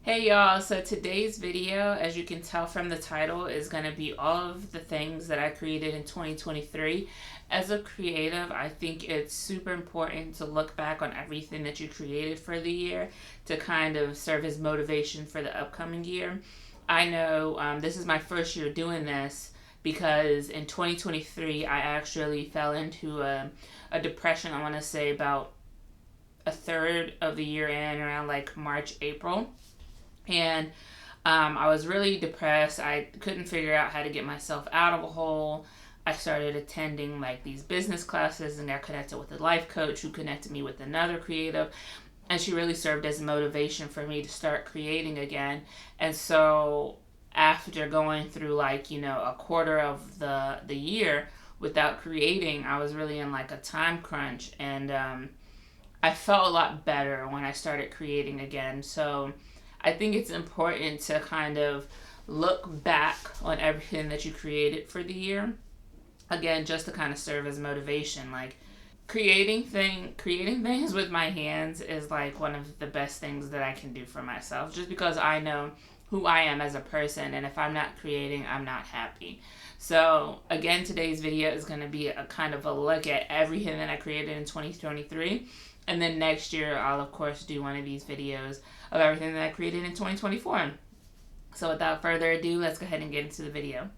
Hey y'all, so today's video, as you can tell from the title, is going to be all of the things that I created in 2023. As a creative, I think it's super important to look back on everything that you created for the year to kind of serve as motivation for the upcoming year. I know this is my first year doing this because in 2023 I actually fell into a depression, I want to say about a third of the year in, around like March, April. And I was really depressed. I couldn't figure out how to get myself out of a hole. I started attending like these business classes and got connected with a life coach who connected me with another creative. And she really served as motivation for me to start creating again. And so after going through like, a quarter of the year without creating, I was really in like a time crunch. And I felt a lot better when I started creating again. So I think it's important to kind of look back on everything that you created for the year. Again, just to kind of serve as motivation. Like creating things with my hands is like one of the best things that I can do for myself. Just because I know who I am as a person, and if I'm not creating, I'm not happy. So again, today's video is going to be a kind of a look at everything that I created in 2023. And then next year, I'll of course do one of these videos of everything that I created in 2024. So without further ado, let's go ahead and get into the video.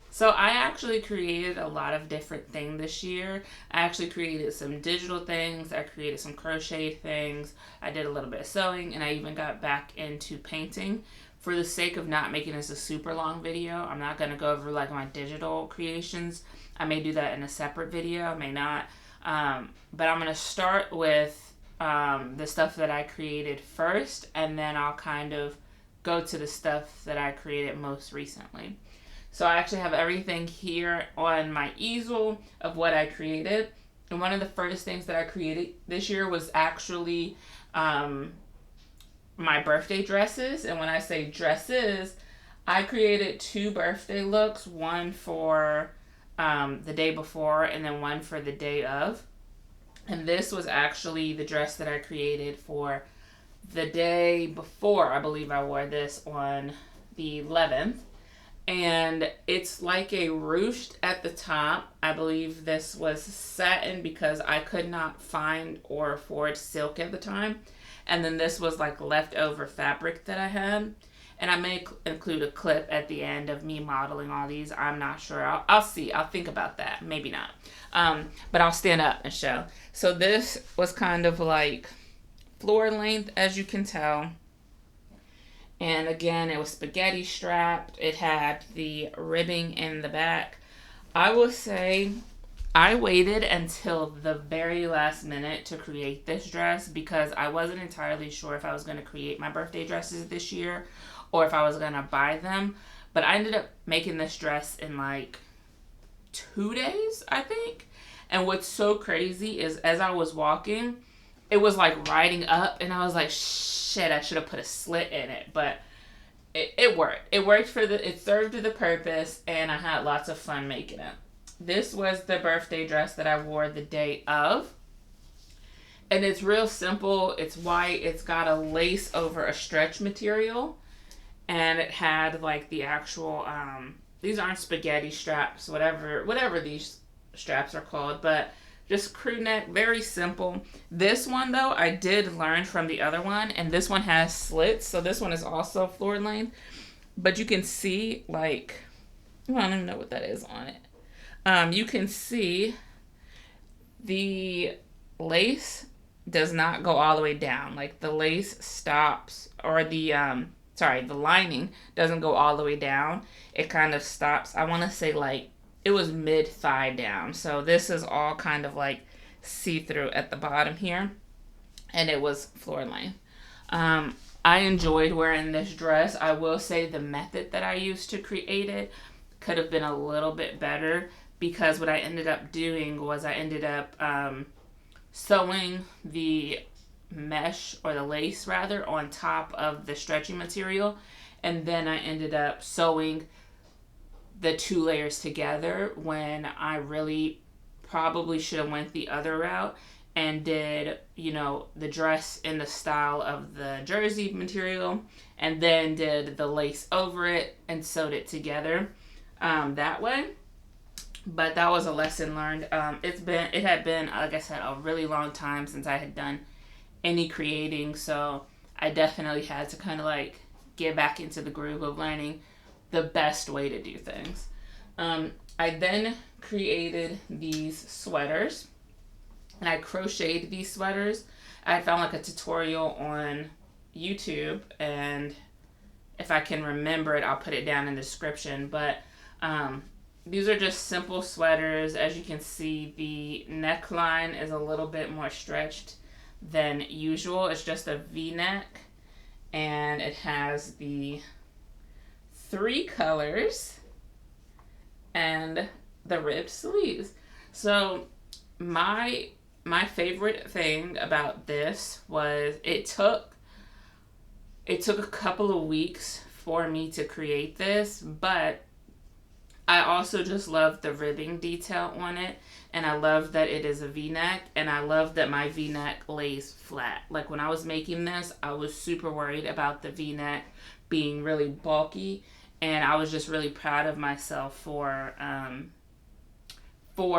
So I actually created a lot of different things this year. I actually created some digital things. I created some crocheted things. I did a little bit of sewing, and I even got back into painting. For the sake of not making this a super long video, I'm not going to go over like my digital creations. I may do that in a separate video. I may not. But I'm going to start with the stuff that I created first, and then I'll kind of go to the stuff that I created most recently. So I actually have everything here on my easel of what I created. And one of the first things that I created this year was actually my birthday dresses. And when I say dresses, I created two birthday looks, one for the day before and then one for the day of. And this was actually the dress that I created for the day before. I believe I wore this on the 11th. And it's like a ruched at the top. I believe this was satin because I could not find or afford silk at the time. And then this was like leftover fabric that I had. And I may include a clip at the end of me modeling all these. I'm not sure. I'll see. I'll think about that. Maybe not. But I'll stand up and show. So this was kind of like floor length, as you can tell. And again, it was spaghetti strapped. It had the ribbing in the back. I will say I waited until the very last minute to create this dress because I wasn't entirely sure if I was going to create my birthday dresses this year or if I was going to buy them. But I ended up making this dress in like 2 days, I think. And what's so crazy is as I was walking, it was like riding up, and I was like, shit, I should have put a slit in it. But it worked. It served the purpose, and I had lots of fun making it. This was the birthday dress that I wore the day of. And it's real simple. It's white. It's got a lace over a stretch material. And it had like the actual, these aren't spaghetti straps, whatever these straps are called, but just crew neck, very simple. This one though, I did learn from the other one, and this one has slits, so this one is also floor length, but you can see like, well, I don't even know what that is on it. You can see the lace does not go all the way down. Like the lace stops, or the lining doesn't go all the way down. It kind of stops. I want to say like it was mid-thigh down. So this is all kind of like see-through at the bottom here. And it was floor length. I enjoyed wearing this dress. I will say the method that I used to create it could have been a little bit better, because what I ended up doing was I ended up sewing the mesh, or the lace rather, on top of the stretchy material, and then I ended up sewing the two layers together when I really probably should have went the other route and did, the dress in the style of the jersey material, and then did the lace over it and sewed it together that way. But that was a lesson learned. It had been, like I said, a really long time since I had done any creating, so I definitely had to kind of like get back into the groove of learning the best way to do things. I then created these sweaters, and I crocheted these sweaters. I found like a tutorial on YouTube, and if I can remember it, I'll put it down in the description. But these are just simple sweaters. As you can see, the neckline is a little bit more stretched than usual. It's just a V-neck, and it has the 3 colors and the ribbed sleeves. So my favorite thing about this was it took a couple of weeks for me to create this, but I also just love the ribbing detail on it, and I love that it is a V-neck, and I love that my V-neck lays flat. Like when I was making this, I was super worried about the V-neck being really bulky, and I was just really proud of myself for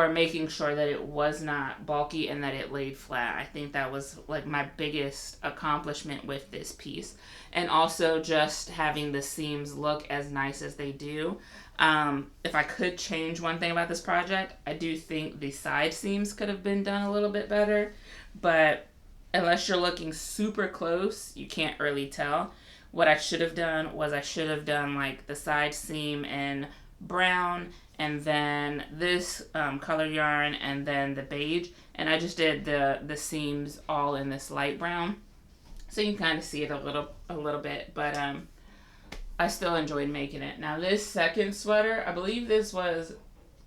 making sure that it was not bulky and that it laid flat. I think that was like my biggest accomplishment with this piece. And also just having the seams look as nice as they do. If I could change one thing about this project, I do think the side seams could have been done a little bit better. But unless you're looking super close, you can't really tell. What I should have done was like the side seam in brown, and then this color yarn, and then the beige, and I just did the seams all in this light brown, so you can kind of see it a little bit, but I still enjoyed making it. Now this second sweater, I believe this was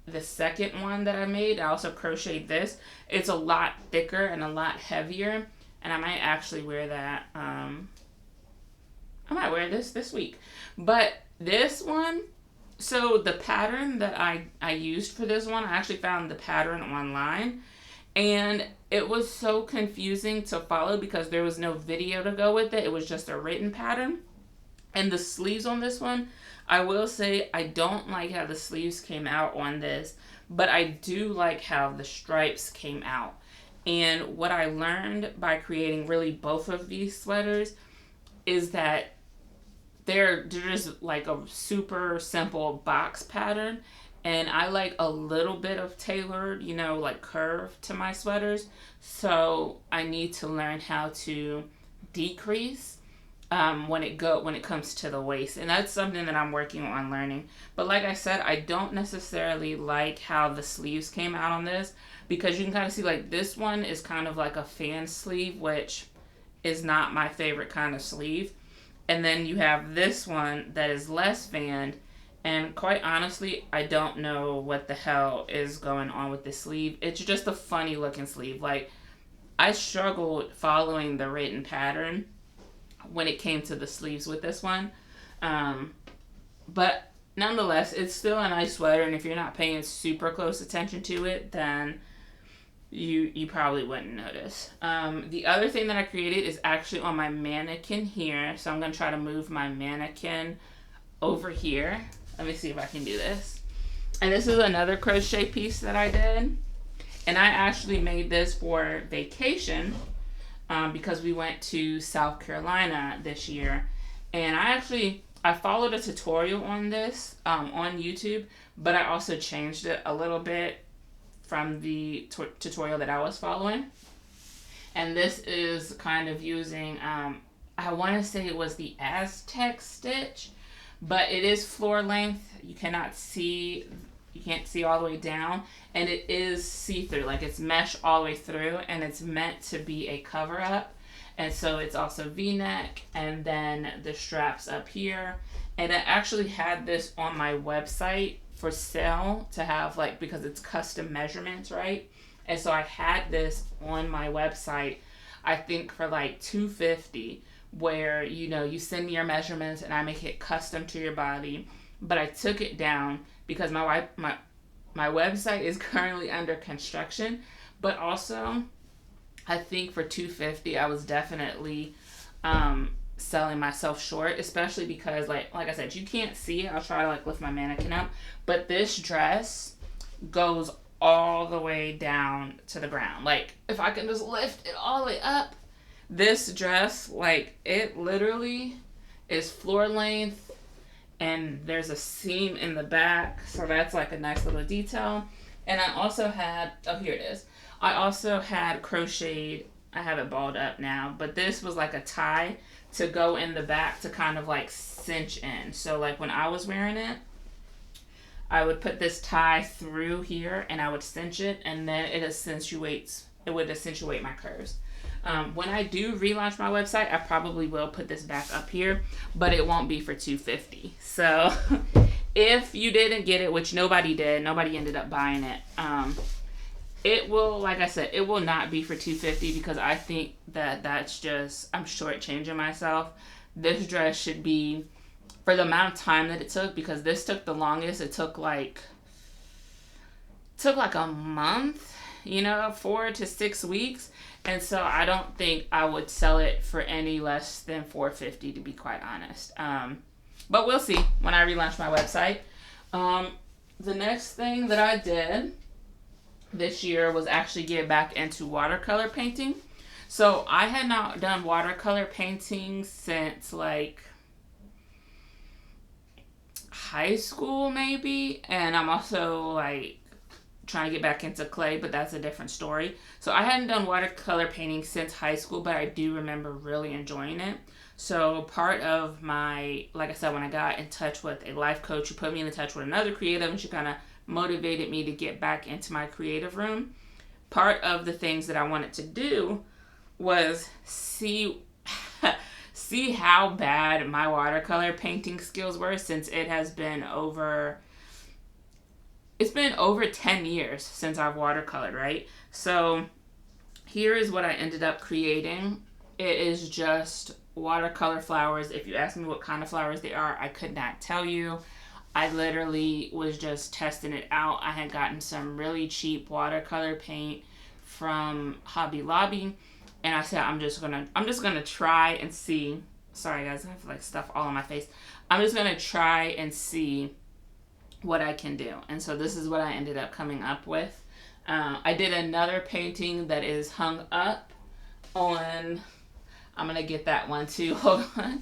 the second one that I made. I also crocheted this. It's a lot thicker and a lot heavier, and I might actually wear that. I might wear this week, but this one. So the pattern that I used for this one, I actually found the pattern online, and it was so confusing to follow because there was no video to go with it. It was just a written pattern. And the sleeves on this one, I will say I don't like how the sleeves came out on this, but I do like how the stripes came out. And what I learned by creating really both of these sweaters is that they're just like a super simple box pattern, and I like a little bit of tailored, like curve to my sweaters. So I need to learn how to decrease when it comes to the waist, and that's something that I'm working on learning. But like I said, I don't necessarily like how the sleeves came out on this, because you can kind of see like this one is kind of like a fan sleeve, which is not my favorite kind of sleeve. And then you have this one that is less fanned, and quite honestly, I don't know what the hell is going on with this sleeve. It's just a funny looking sleeve. Like, I struggled following the written pattern when it came to the sleeves with this one. But nonetheless, it's still a nice sweater, and if you're not paying super close attention to it, then you probably wouldn't notice. The other thing that I created is actually on my mannequin here. So I'm going to try to move my mannequin over here. Let me see if I can do this. And this is another crochet piece that I did. And I actually made this for vacation because we went to South Carolina this year. And I followed a tutorial on this on YouTube, but I also changed it a little bit from the tutorial that I was following. And this is kind of using, I want to say it was the Aztec stitch, but it is floor length. You can't see all the way down, and it is see-through, like it's mesh all the way through, and it's meant to be a cover-up. And so it's also V-neck, and then the straps up here. And I actually had this on my website for sale to have, like, because it's custom measurements, right? And so I had this on my website, I think for like $250, where you send me your measurements and I make it custom to your body. But I took it down because my website is currently under construction, but also I think for $250 I was definitely selling myself short, especially because like I said, you can't see it. I'll try to like lift my mannequin up, but this dress goes all the way down to the ground. Like if I can just lift it all the way up, this dress, like it literally is floor length, and there's a seam in the back, so that's like a nice little detail. And I also had, oh here it is, I also had crocheted, I have it balled up now, but this was like a tie to go in the back to kind of like cinch in. So like when I was wearing it, I would put this tie through here and I would cinch it, and then it would accentuate my curves. When I do relaunch my website, I probably will put this back up here, but it won't be for $250. So if you didn't get it, which nobody did, nobody ended up buying it, it will, like I said, it will not be for $250 because I think that that's just, I'm shortchanging myself. This dress should be, for the amount of time that it took, because this took the longest, it took like a month, 4 to 6 weeks. And so I don't think I would sell it for any less than $450, to be quite honest. But we'll see when I relaunch my website. The next thing that I did this year was actually get back into watercolor painting. So I had not done watercolor painting since like high school maybe, and I'm also like trying to get back into clay, but that's a different story. So I hadn't done watercolor painting since high school, but I do remember really enjoying it. So part of my, like I said, when I got in touch with a life coach who put me in touch with another creative, and she kind of motivated me to get back into my creative room, part of the things that I wanted to do was see how bad my watercolor painting skills were, since it has been over 10 years since I've watercolored, right? So here is what I ended up creating. It is just watercolor flowers. If you ask me what kind of flowers they are, I could not tell you. I literally was just testing it out. I had gotten some really cheap watercolor paint from Hobby Lobby, and I said I'm just gonna try and see. Sorry guys, I have like stuff all on my face. I'm just gonna try and see what I can do. And so this is what I ended up coming up with. I did another painting that is hung up on, I'm gonna get that one too, hold on.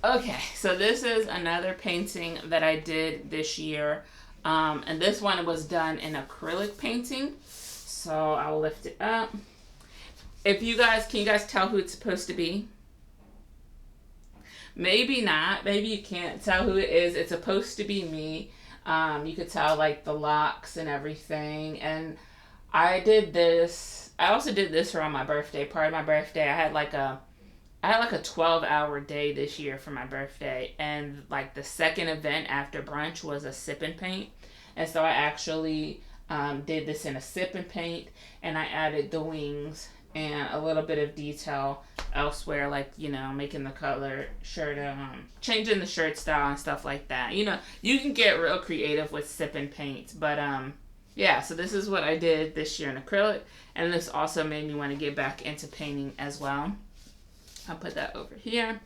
Okay, so this is another painting that I did this year, and this one was done in acrylic painting. So I'll lift it up. Can you guys tell who it's supposed to be? Maybe not. Maybe you can't tell who it is. It's supposed to be me. You could tell like the locks and everything. And I did this. I also did this around my birthday. Part of my birthday, I had like a 12-hour day this year for my birthday. And like the second event after brunch was a sip and paint. And so I actually did this in a sip and paint, and I added the wings and a little bit of detail elsewhere, like, making the color shirt, changing the shirt style and stuff like that. You can get real creative with sip and paint, but yeah, so this is what I did this year in acrylic, and this also made me want to get back into painting as well. I'll put that over here.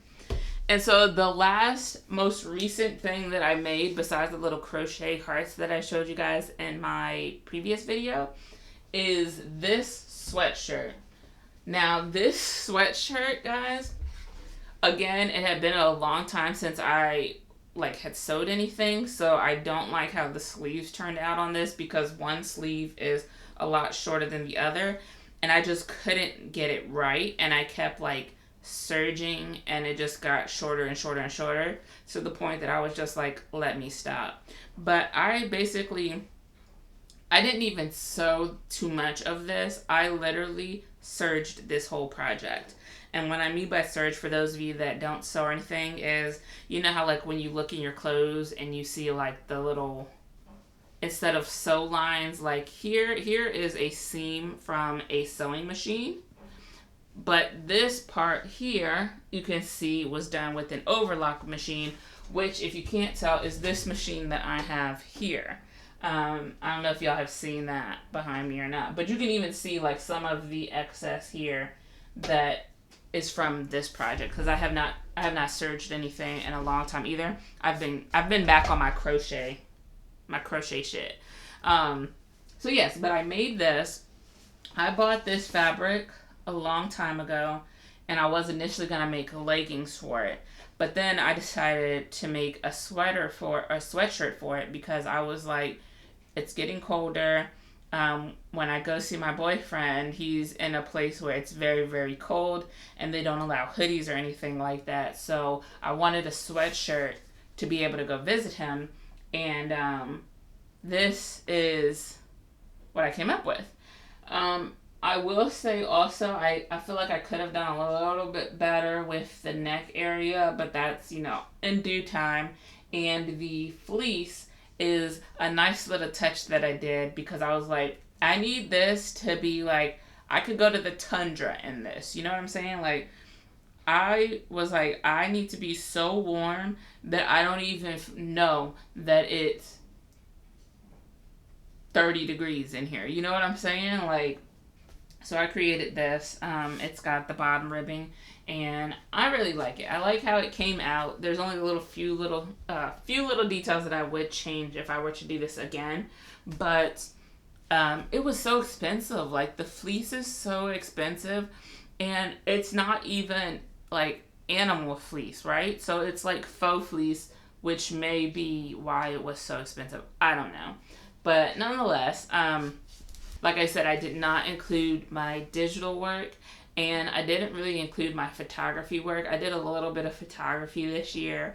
And so the most recent thing that I made, besides the little crochet hearts that I showed you guys in my previous video, is this sweatshirt. Now this sweatshirt, guys, again, it had been a long time since I had sewed anything, so I don't like how the sleeves turned out on this, because one sleeve is a lot shorter than the other, and I just couldn't get it right, and I kept surging, and it just got shorter and shorter and shorter, to the point that I was just like, let me stop. But I didn't even sew too much of this. I literally serged this whole project. And what I mean by serge, for those of you that don't sew or anything, is, how when you look in your clothes and you see the little, instead of sew lines, here is a seam from a sewing machine. But this part here, you can see, was done with an overlock machine, which, if you can't tell, is this machine that I have here. I don't know if y'all have seen that behind me or not, but you can even see like some of the excess here that is from this project, because I have not serged anything in a long time either. I've been back on my crochet shit. So yes, but I made this. I bought this fabric a long time ago, and I was initially gonna make leggings for it, but then I decided to make a sweatshirt for it, because I was like, it's getting colder. When I go see my boyfriend, he's in a place where it's very, very cold, and they don't allow hoodies or anything like that. So I wanted a sweatshirt to be able to go visit him, and this is what I came up with. I will say also, I feel like I could have done a little bit better with the neck area, but that's, in due time. And the fleece is a nice little touch that I did, because I was like, I need this to be like, I could go to the tundra in this. You know what I'm saying? Like, I was like, I need to be so warm that I don't even know that it's 30 degrees in here. You know what I'm saying? Like, so I created this. It's got the bottom ribbing, and I really like it. I like how it came out. There's only few little details that I would change if I were to do this again, but it was so expensive. Like, the fleece is so expensive, and it's not even like animal fleece, right? So it's like faux fleece, which may be why it was so expensive. I don't know, but nonetheless, like I said, I did not include my digital work, and I didn't really include my photography work. I did a little bit of photography this year,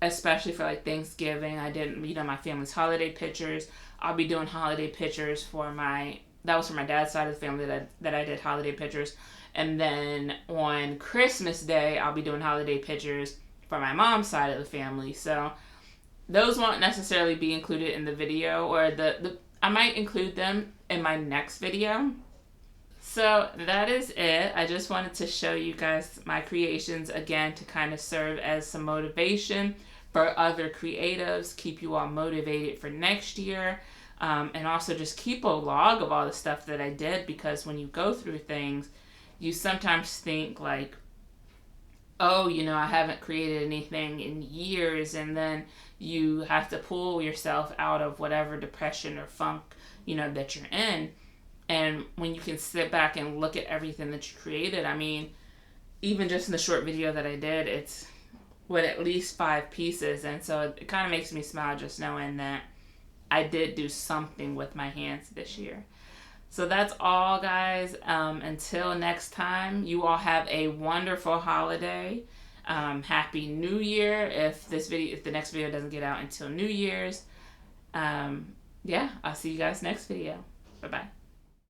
especially for like Thanksgiving. I did, my family's holiday pictures. I'll be doing holiday pictures that was for my dad's side of the family that I did holiday pictures. And then on Christmas Day, I'll be doing holiday pictures for my mom's side of the family. So those won't necessarily be included in the video, or I might include them in my next video. So that is it. I just wanted to show you guys my creations again, to kind of serve as some motivation for other creatives, keep you all motivated for next year, and also just keep a log of all the stuff that I did, because when you go through things, you sometimes think like, oh, I haven't created anything in years, and then you have to pull yourself out of whatever depression or funk, that you're in. And when you can sit back and look at everything that you created, I mean, even just in the short video that I did, it's with at least 5 pieces, and so it kind of makes me smile just knowing that I did do something with my hands this year. So that's all, guys. Until next time, you all have a wonderful holiday. Happy New Year if the next video doesn't get out until New Year's. Yeah, I'll see you guys next video. Bye-bye.